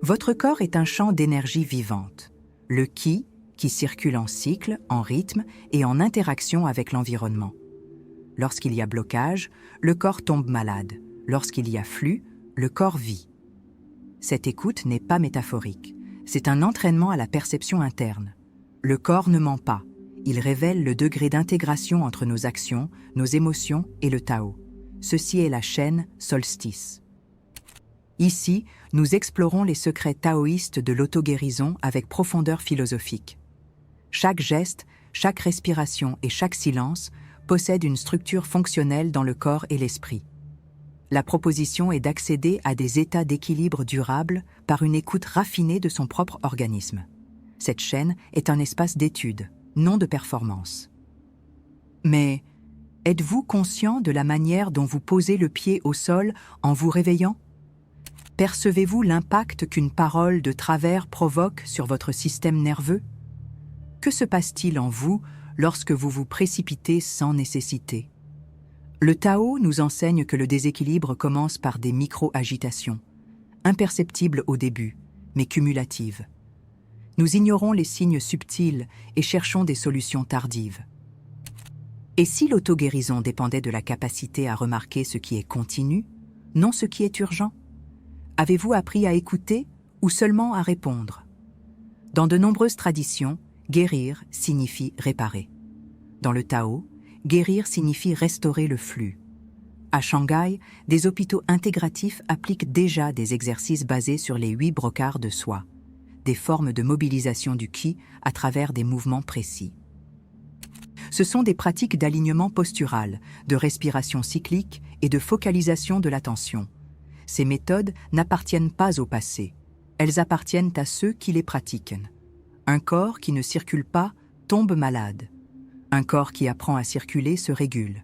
Votre corps est un champ d'énergie vivante. Le ki, qui circule en cycle, en rythme et en interaction avec l'environnement. Lorsqu'il y a blocage, le corps tombe malade. Lorsqu'il y a flux, le corps vit. Cette écoute n'est pas métaphorique. C'est un entraînement à la perception interne. Le corps ne ment pas. Il révèle le degré d'intégration entre nos actions, nos émotions et le Tao. Ceci est la chaîne Solstice. Ici, nous explorons les secrets taoïstes de l'auto-guérison avec profondeur philosophique. Chaque geste, chaque respiration et chaque silence possèdent une structure fonctionnelle dans le corps et l'esprit. La proposition est d'accéder à des états d'équilibre durable par une écoute raffinée de son propre organisme. Cette chaîne est un espace d'étude, non de performance. Mais êtes-vous conscient de la manière dont vous posez le pied au sol en vous réveillant ? Percevez-vous l'impact qu'une parole de travers provoque sur votre système nerveux ? Que se passe-t-il en vous lorsque vous vous précipitez sans nécessité ? Le Tao nous enseigne que le déséquilibre commence par des micro-agitations, imperceptibles au début, mais cumulatives. Nous ignorons les signes subtils et cherchons des solutions tardives. Et si l'auto-guérison dépendait de la capacité à remarquer ce qui est continu, non ce qui est urgent ? Avez-vous appris à écouter ou seulement à répondre ? Dans de nombreuses traditions, guérir signifie réparer. Dans le Tao, guérir signifie restaurer le flux. À Shanghai, des hôpitaux intégratifs appliquent déjà des exercices basés sur les 8 brocards de soi, des formes de mobilisation du qi à travers des mouvements précis. Ce sont des pratiques d'alignement postural, de respiration cyclique et de focalisation de l'attention. Ces méthodes n'appartiennent pas au passé, elles appartiennent à ceux qui les pratiquent. Un corps qui ne circule pas tombe malade. Un corps qui apprend à circuler se régule.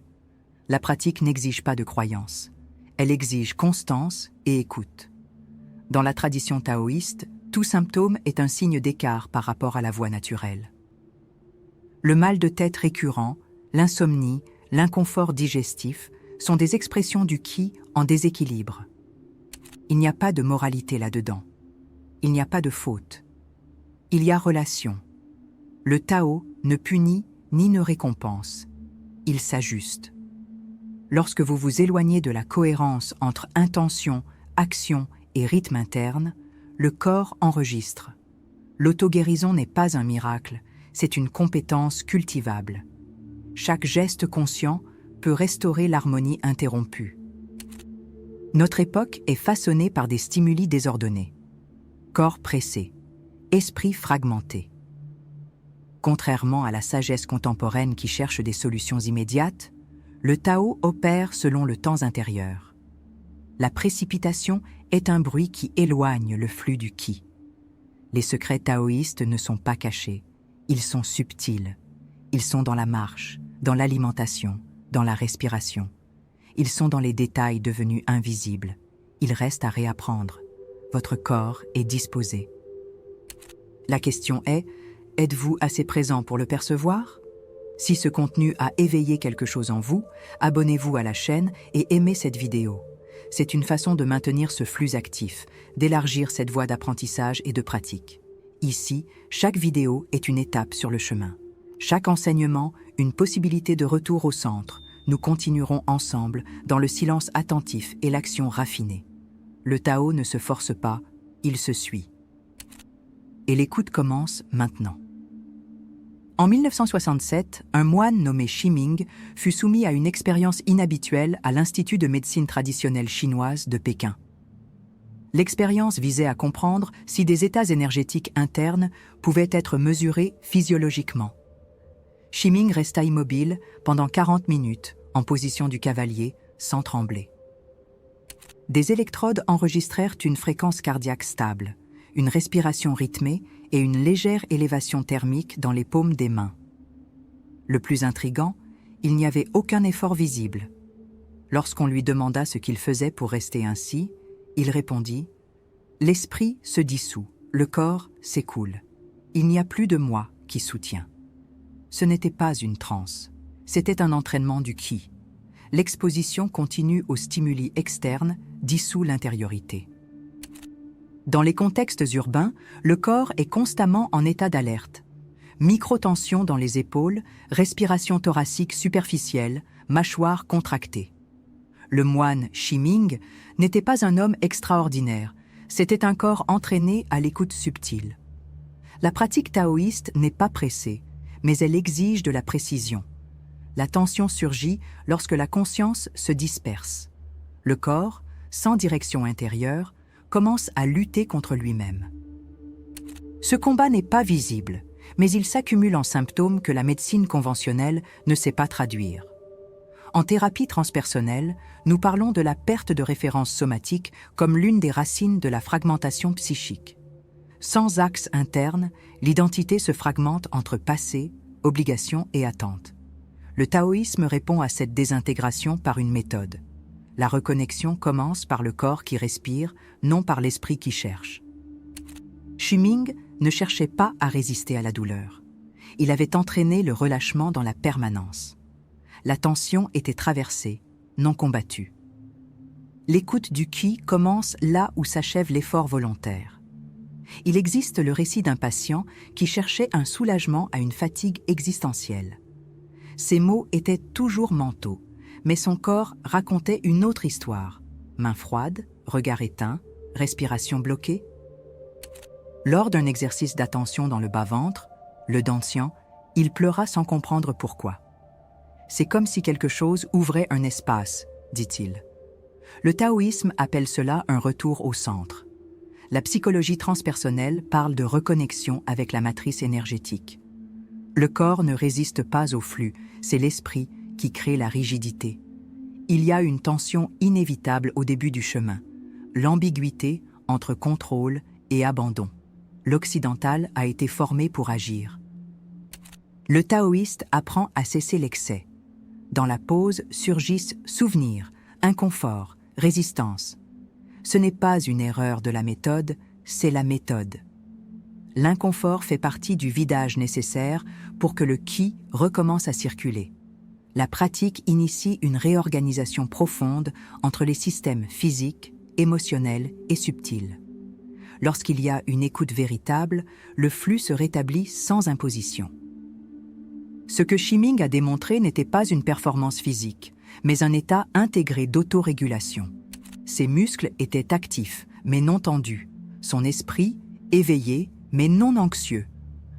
La pratique n'exige pas de croyance. Elle exige constance et écoute. Dans la tradition taoïste, tout symptôme est un signe d'écart par rapport à la voie naturelle. Le mal de tête récurrent, l'insomnie, l'inconfort digestif sont des expressions du qi en déséquilibre. Il n'y a pas de moralité là-dedans. Il n'y a pas de faute. Il y a relation. Le Tao ne punit ni ne récompense. Il s'ajuste. Lorsque vous vous éloignez de la cohérence entre intention, action et rythme interne, le corps enregistre. L'auto-guérison n'est pas un miracle, c'est une compétence cultivable. Chaque geste conscient peut restaurer l'harmonie interrompue. Notre époque est façonnée par des stimuli désordonnés. Corps pressé, esprit fragmenté. Contrairement à la sagesse contemporaine qui cherche des solutions immédiates, le Tao opère selon le temps intérieur. La précipitation est un bruit qui éloigne le flux du qi. Les secrets taoïstes ne sont pas cachés, ils sont subtils. Ils sont dans la marche, dans l'alimentation, dans la respiration. Ils sont dans les détails devenus invisibles. Il reste à réapprendre. Votre corps est disposé. La question est, êtes-vous assez présent pour le percevoir ? Si ce contenu a éveillé quelque chose en vous, abonnez-vous à la chaîne et aimez cette vidéo. C'est une façon de maintenir ce flux actif, d'élargir cette voie d'apprentissage et de pratique. Ici, chaque vidéo est une étape sur le chemin. Chaque enseignement, une possibilité de retour au centre. Nous continuerons ensemble dans le silence attentif et l'action raffinée. Le Tao ne se force pas, il se suit. Et l'écoute commence maintenant. En 1967, un moine nommé Shiming fut soumis à une expérience inhabituelle à l'Institut de médecine traditionnelle chinoise de Pékin. L'expérience visait à comprendre si des états énergétiques internes pouvaient être mesurés physiologiquement. Shiming resta immobile pendant 40 minutes, en position du cavalier, sans trembler. Des électrodes enregistrèrent une fréquence cardiaque stable, une respiration rythmée et une légère élévation thermique dans les paumes des mains. Le plus intrigant, il n'y avait aucun effort visible. Lorsqu'on lui demanda ce qu'il faisait pour rester ainsi, il répondit « L'esprit se dissout, le corps s'écoule. Il n'y a plus de moi qui soutient. » Ce n'était pas une transe, c'était un entraînement du qi. L'exposition continue aux stimuli externes dissout l'intériorité. Dans les contextes urbains, le corps est constamment en état d'alerte. Microtension dans les épaules, respiration thoracique superficielle, mâchoire contractée. Le moine Shiming n'était pas un homme extraordinaire, c'était un corps entraîné à l'écoute subtile. La pratique taoïste n'est pas pressée, mais elle exige de la précision. La tension surgit lorsque la conscience se disperse. Le corps, sans direction intérieure, commence à lutter contre lui-même. Ce combat n'est pas visible, mais il s'accumule en symptômes que la médecine conventionnelle ne sait pas traduire. En thérapie transpersonnelle, nous parlons de la perte de référence somatique comme l'une des racines de la fragmentation psychique. Sans axe interne, l'identité se fragmente entre passé, obligation et attente. Le taoïsme répond à cette désintégration par une méthode. La reconnexion commence par le corps qui respire, non par l'esprit qui cherche. Shiming ne cherchait pas à résister à la douleur. Il avait entraîné le relâchement dans la permanence. La tension était traversée, non combattue. L'écoute du ki commence là où s'achève l'effort volontaire. Il existe le récit d'un patient qui cherchait un soulagement à une fatigue existentielle. Ses mots étaient toujours mentaux, mais son corps racontait une autre histoire. Mains froides, regard éteint, respiration bloquée. Lors d'un exercice d'attention dans le bas-ventre, le dantian, il pleura sans comprendre pourquoi. C'est comme si quelque chose ouvrait un espace, dit-il. Le taoïsme appelle cela un retour au centre. La psychologie transpersonnelle parle de reconnexion avec la matrice énergétique. Le corps ne résiste pas au flux, c'est l'esprit qui crée la rigidité. Il y a une tension inévitable au début du chemin, l'ambiguïté entre contrôle et abandon. L'occidental a été formé pour agir. Le taoïste apprend à cesser l'excès. Dans la pause surgissent souvenirs, inconfort, résistance. Ce n'est pas une erreur de la méthode, c'est la méthode. L'inconfort fait partie du vidage nécessaire pour que le ki recommence à circuler. La pratique initie une réorganisation profonde entre les systèmes physiques, émotionnels et subtils. Lorsqu'il y a une écoute véritable, le flux se rétablit sans imposition. Ce que Shiming a démontré n'était pas une performance physique, mais un état intégré d'autorégulation. Ses muscles étaient actifs, mais non tendus. Son esprit, éveillé, mais non anxieux.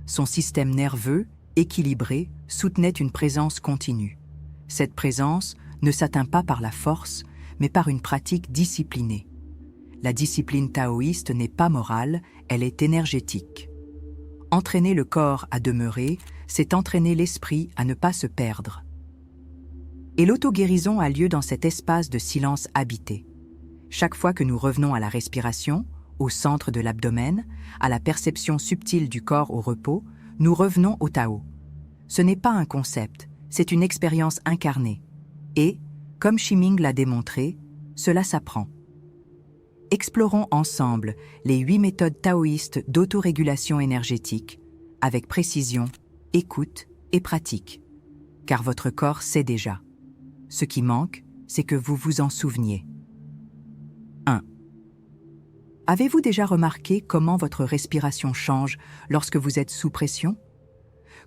Son système nerveux, équilibré, soutenait une présence continue. Cette présence ne s'atteint pas par la force, mais par une pratique disciplinée. La discipline taoïste n'est pas morale, elle est énergétique. Entraîner le corps à demeurer, c'est entraîner l'esprit à ne pas se perdre. Et l'auto-guérison a lieu dans cet espace de silence habité. Chaque fois que nous revenons à la respiration, au centre de l'abdomen, à la perception subtile du corps au repos, nous revenons au Tao. Ce n'est pas un concept, c'est une expérience incarnée. Et, comme Shiming l'a démontré, cela s'apprend. Explorons ensemble les 8 méthodes taoïstes d'autorégulation énergétique, avec précision, écoute et pratique. Car votre corps sait déjà. Ce qui manque, c'est que vous vous en souveniez. 1. Avez-vous déjà remarqué comment votre respiration change lorsque vous êtes sous pression?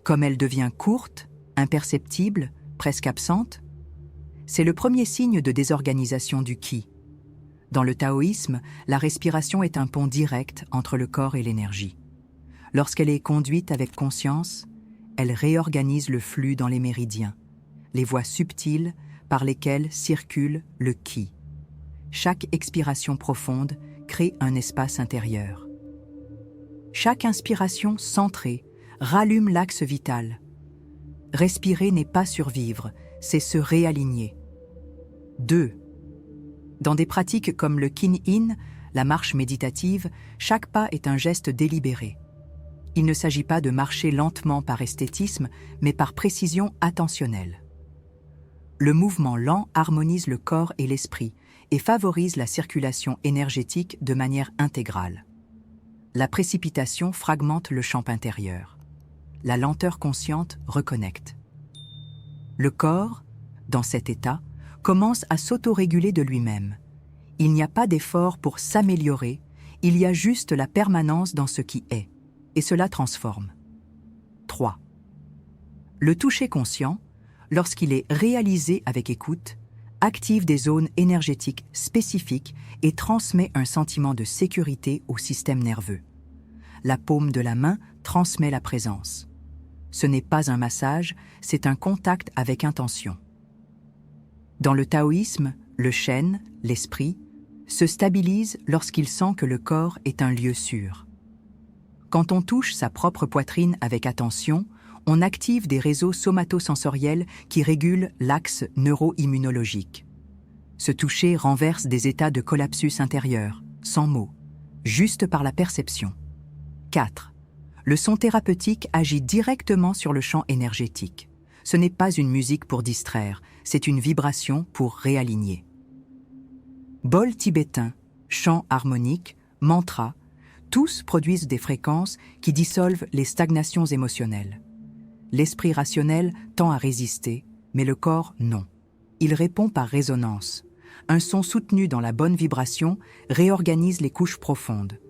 Comme elle devient courte, imperceptible, presque absente? C'est le premier signe de désorganisation du ki. Dans le taoïsme, la respiration est un pont direct entre le corps et l'énergie. Lorsqu'elle est conduite avec conscience, elle réorganise le flux dans les méridiens, les voies subtiles par lesquelles circule le ki. Chaque expiration profonde crée un espace intérieur. Chaque inspiration centrée rallume l'axe vital. Respirer n'est pas survivre, c'est se réaligner. 2. Dans des pratiques comme le Kin-In, la marche méditative, chaque pas est un geste délibéré. Il ne s'agit pas de marcher lentement par esthétisme, mais par précision attentionnelle. Le mouvement lent harmonise le corps et l'esprit et favorise la circulation énergétique de manière intégrale. La précipitation fragmente le champ intérieur. La lenteur consciente reconnecte. Le corps, dans cet état, commence à s'autoréguler de lui-même. Il n'y a pas d'effort pour s'améliorer, Il y a juste la permanence dans ce qui est, et cela transforme. 3. Le toucher conscient, lorsqu'il est réalisé avec écoute, active des zones énergétiques spécifiques et transmet un sentiment de sécurité au système nerveux. La paume de la main transmet la présence. Ce n'est pas un massage, c'est un contact avec intention. Dans le taoïsme, le chêne, l'esprit, se stabilise lorsqu'il sent que le corps est un lieu sûr. Quand on touche sa propre poitrine avec attention, on active des réseaux somatosensoriels qui régulent l'axe neuro-immunologique. Ce toucher renverse des états de collapsus intérieur, sans mots, juste par la perception. 4. Le son thérapeutique agit directement sur le champ énergétique. Ce n'est pas une musique pour distraire, c'est une vibration pour réaligner. Bol tibétain, chant harmonique, mantra, tous produisent des fréquences qui dissolvent les stagnations émotionnelles. L'esprit rationnel tend à résister, mais le corps non. Il répond par résonance. Un son soutenu dans la bonne vibration réorganise les couches profondes.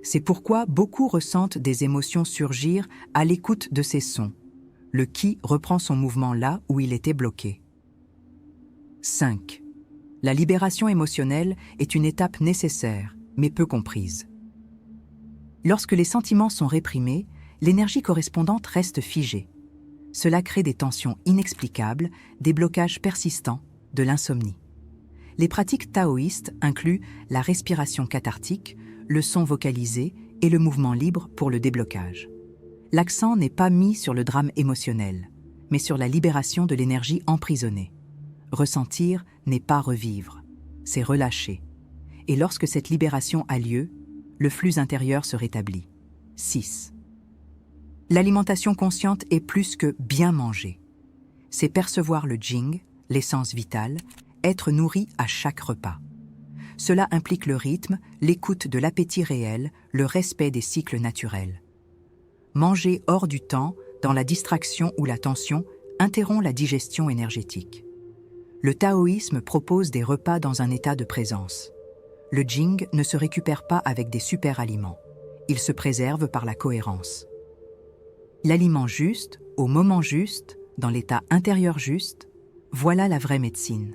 C'est pourquoi beaucoup ressentent des émotions surgir à l'écoute de ces sons. Le ki reprend son mouvement là où il était bloqué. 5. La libération émotionnelle est une étape nécessaire, mais peu comprise. Lorsque les sentiments sont réprimés, l'énergie correspondante reste figée. Cela crée des tensions inexplicables, des blocages persistants, de l'insomnie. Les pratiques taoïstes incluent la respiration cathartique, le son vocalisé et le mouvement libre pour le déblocage. L'accent n'est pas mis sur le drame émotionnel, mais sur la libération de l'énergie emprisonnée. Ressentir n'est pas revivre, c'est relâcher. Et lorsque cette libération a lieu, le flux intérieur se rétablit. 6. L'alimentation consciente est plus que bien manger. C'est percevoir le jing, l'essence vitale, être nourri à chaque repas. Cela implique le rythme, l'écoute de l'appétit réel, le respect des cycles naturels. Manger hors du temps, dans la distraction ou la tension, interrompt la digestion énergétique. Le taoïsme propose des repas dans un état de présence. Le jing ne se récupère pas avec des super-aliments. Il se préserve par la cohérence. L'aliment juste, au moment juste, dans l'état intérieur juste, voilà la vraie médecine.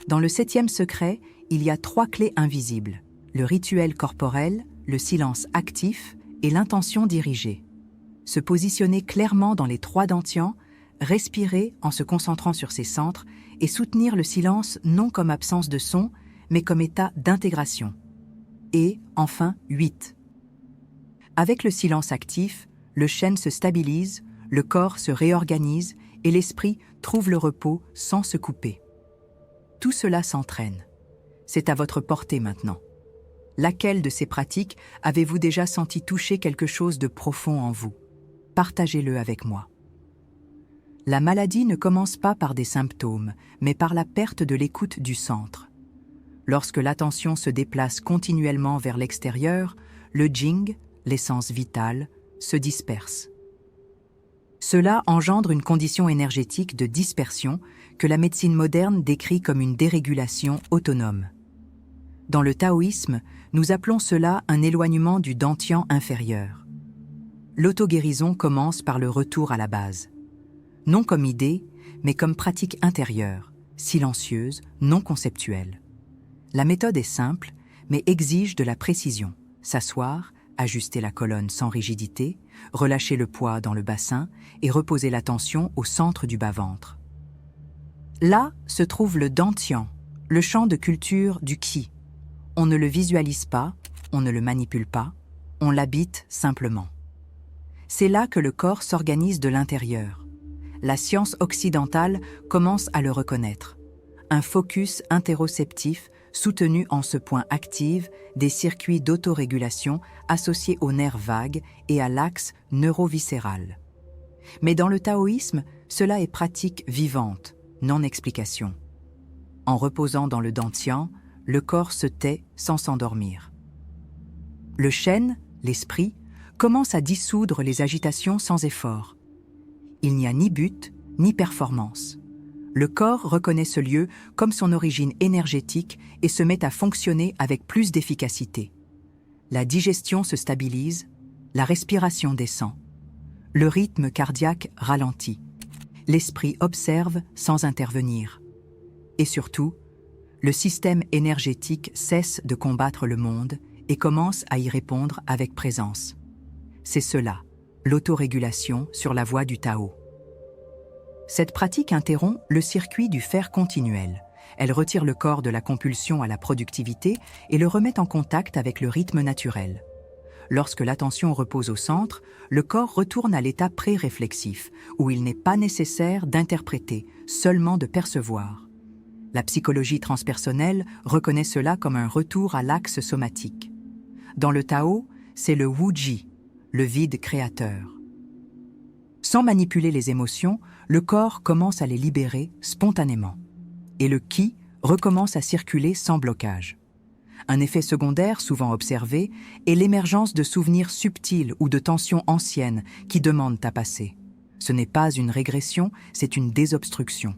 Dans le 7e secret, il y a 3 clés invisibles, le rituel corporel, le silence actif et l'intention dirigée. Se positionner clairement dans les 3 dantians, respirer en se concentrant sur ses centres et soutenir le silence non comme absence de son, mais comme état d'intégration. Et, enfin, 8. Avec le silence actif, le chêne se stabilise, le corps se réorganise et l'esprit trouve le repos sans se couper. Tout cela s'entraîne. C'est à votre portée maintenant. Laquelle de ces pratiques avez-vous déjà senti toucher quelque chose de profond en vous? Partagez-le avec moi. La maladie ne commence pas par des symptômes, mais par la perte de l'écoute du centre. Lorsque l'attention se déplace continuellement vers l'extérieur, le jing, l'essence vitale, se disperse. Cela engendre une condition énergétique de dispersion que la médecine moderne décrit comme une dérégulation autonome. Dans le taoïsme, nous appelons cela un éloignement du dantian inférieur. L'auto-guérison commence par le retour à la base. Non comme idée, mais comme pratique intérieure, silencieuse, non conceptuelle. La méthode est simple, mais exige de la précision. S'asseoir, ajuster la colonne sans rigidité, relâcher le poids dans le bassin et reposer l'attention au centre du bas-ventre. Là se trouve le dantian, le champ de culture du ki. On ne le visualise pas, on ne le manipule pas, on l'habite simplement. C'est là que le corps s'organise de l'intérieur. La science occidentale commence à le reconnaître. Un focus interoceptif soutenu en ce point active des circuits d'autorégulation associés aux nerfs vagues et à l'axe neuroviscéral. Mais dans le taoïsme, cela est pratique vivante, non explication. En reposant dans le dantian, le corps se tait sans s'endormir. Le chêne, l'esprit, commence à dissoudre les agitations sans effort. Il n'y a ni but, ni performance. Le corps reconnaît ce lieu comme son origine énergétique et se met à fonctionner avec plus d'efficacité. La digestion se stabilise, la respiration descend, le rythme cardiaque ralentit, l'esprit observe sans intervenir. Et surtout, le système énergétique cesse de combattre le monde et commence à y répondre avec présence. C'est cela, l'autorégulation sur la voie du Tao. Cette pratique interrompt le circuit du faire continuel. Elle retire le corps de la compulsion à la productivité et le remet en contact avec le rythme naturel. Lorsque l'attention repose au centre, le corps retourne à l'état pré-réflexif, où il n'est pas nécessaire d'interpréter, seulement de percevoir. La psychologie transpersonnelle reconnaît cela comme un retour à l'axe somatique. Dans le Tao, c'est le Wuji, le vide créateur. Sans manipuler les émotions, le corps commence à les libérer spontanément. Et le Qi recommence à circuler sans blocage. Un effet secondaire souvent observé est l'émergence de souvenirs subtils ou de tensions anciennes qui demandent à passer. Ce n'est pas une régression, c'est une désobstruction.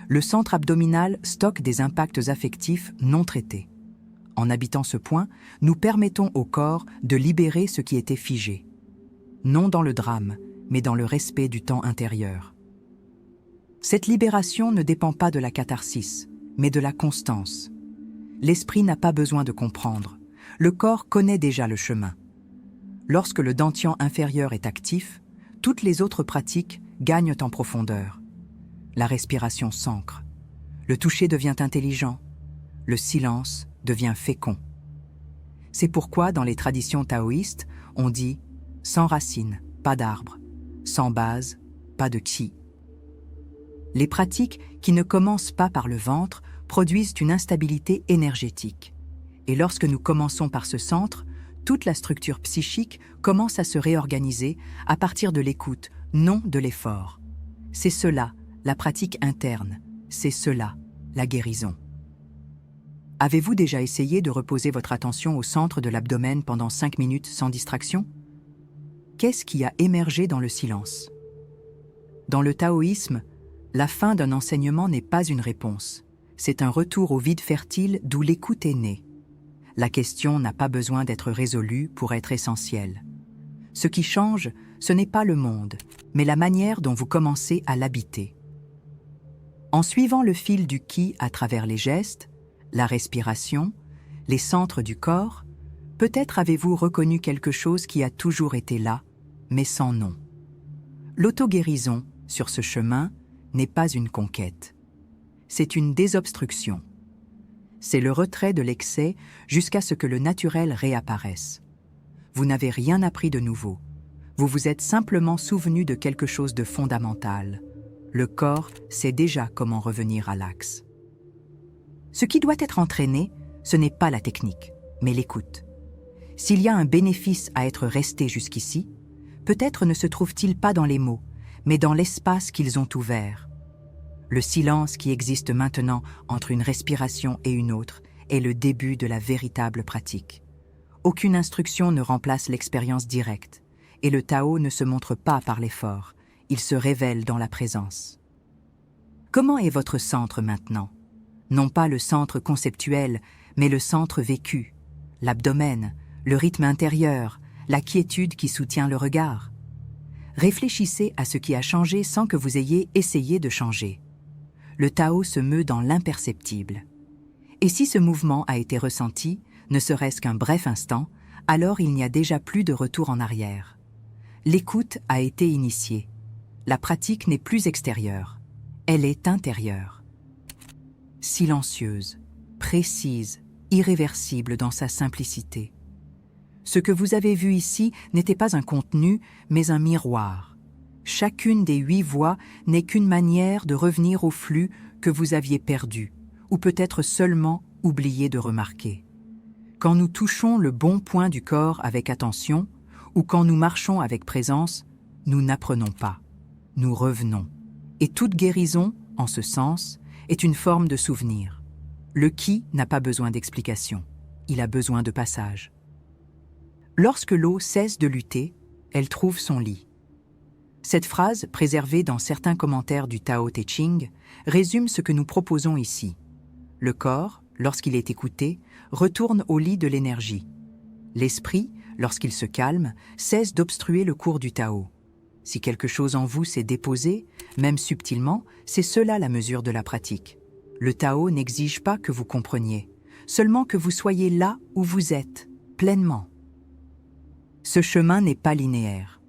Le centre abdominal stocke des impacts affectifs non traités. En habitant ce point, nous permettons au corps de libérer ce qui était figé. Non dans le drame, mais dans le respect du temps intérieur. Cette libération ne dépend pas de la catharsis, mais de la constance. L'esprit n'a pas besoin de comprendre. Le corps connaît déjà le chemin. Lorsque le dantian inférieur est actif, toutes les autres pratiques gagnent en profondeur. La respiration s'ancre. Le toucher devient intelligent. Le silence devient fécond. C'est pourquoi, dans les traditions taoïstes, on dit « sans racines, pas d'arbre », sans base, pas de qi. Les pratiques qui ne commencent pas par le ventre produisent une instabilité énergétique. Et lorsque nous commençons par ce centre, toute la structure psychique commence à se réorganiser à partir de l'écoute, non de l'effort. C'est cela, la pratique interne. C'est cela, la guérison. Avez-vous déjà essayé de reposer votre attention au centre de l'abdomen pendant 5 minutes sans distraction? Qu'est-ce qui a émergé dans le silence? Dans le taoïsme, la fin d'un enseignement n'est pas une réponse. C'est un retour au vide fertile d'où l'écoute est née. La question n'a pas besoin d'être résolue pour être essentielle. Ce qui change, ce n'est pas le monde, mais la manière dont vous commencez à l'habiter. En suivant le fil du Qi à travers les gestes, la respiration, les centres du corps, peut-être avez-vous reconnu quelque chose qui a toujours été là, mais sans nom. L'auto-guérison, sur ce chemin, n'est pas une conquête. C'est une désobstruction. C'est le retrait de l'excès jusqu'à ce que le naturel réapparaisse. Vous n'avez rien appris de nouveau. Vous vous êtes simplement souvenu de quelque chose de fondamental. Le corps sait déjà comment revenir à l'axe. Ce qui doit être entraîné, ce n'est pas la technique, mais l'écoute. S'il y a un bénéfice à être resté jusqu'ici, peut-être ne se trouve-t-il pas dans les mots, mais dans l'espace qu'ils ont ouvert. Le silence qui existe maintenant entre une respiration et une autre est le début de la véritable pratique. Aucune instruction ne remplace l'expérience directe, et le Tao ne se montre pas par l'effort, il se révèle dans la présence. Comment est votre centre maintenant? Non pas le centre conceptuel, mais le centre vécu, l'abdomen, le rythme intérieur, la quiétude qui soutient le regard. Réfléchissez à ce qui a changé sans que vous ayez essayé de changer. Le Tao se meut dans l'imperceptible. Et si ce mouvement a été ressenti, ne serait-ce qu'un bref instant, alors il n'y a déjà plus de retour en arrière. L'écoute a été initiée. La pratique n'est plus extérieure, elle est intérieure. Silencieuse, précise, irréversible dans sa simplicité. Ce que vous avez vu ici n'était pas un contenu, mais un miroir. Chacune des 8 voies n'est qu'une manière de revenir au flux que vous aviez perdu, ou peut-être seulement oublié de remarquer. Quand nous touchons le bon point du corps avec attention, ou quand nous marchons avec présence, nous n'apprenons pas, nous revenons. Et toute guérison, en ce sens, est une forme de souvenir. Le Qi n'a pas besoin d'explication, il a besoin de passage. Lorsque l'eau cesse de lutter, elle trouve son lit. Cette phrase, préservée dans certains commentaires du Tao Te Ching, résume ce que nous proposons ici. Le corps, lorsqu'il est écouté, retourne au lit de l'énergie. L'esprit, lorsqu'il se calme, cesse d'obstruer le cours du Tao. Si quelque chose en vous s'est déposé, même subtilement, c'est cela la mesure de la pratique. Le Tao n'exige pas que vous compreniez, seulement que vous soyez là où vous êtes, pleinement. Ce chemin n'est pas linéaire.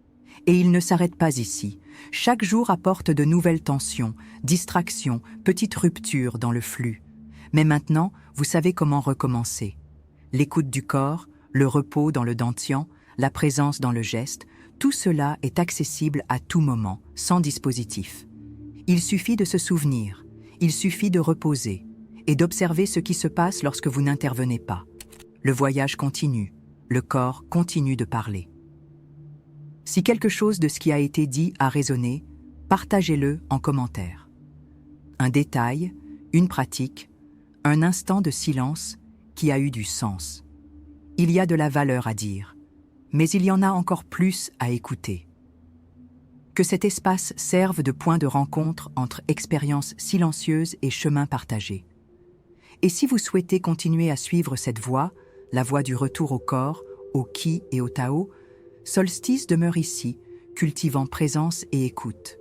Et il ne s'arrête pas ici. Chaque jour apporte de nouvelles tensions, distractions, petites ruptures dans le flux. Mais maintenant, vous savez comment recommencer. L'écoute du corps, le repos dans le dantian, la présence dans le geste, tout cela est accessible à tout moment, sans dispositif. Il suffit de se souvenir, il suffit de reposer et d'observer ce qui se passe lorsque vous n'intervenez pas. Le voyage continue, le corps continue de parler. Si quelque chose de ce qui a été dit a résonné, partagez-le en commentaire. Un détail, une pratique, un instant de silence qui a eu du sens. Il y a de la valeur à dire, mais il y en a encore plus à écouter. Que cet espace serve de point de rencontre entre expériences silencieuses et chemins partagés. Et si vous souhaitez continuer à suivre cette voie, la voie du retour au corps, au Qi et au Tao, Solstice demeure ici, cultivant présence et écoute.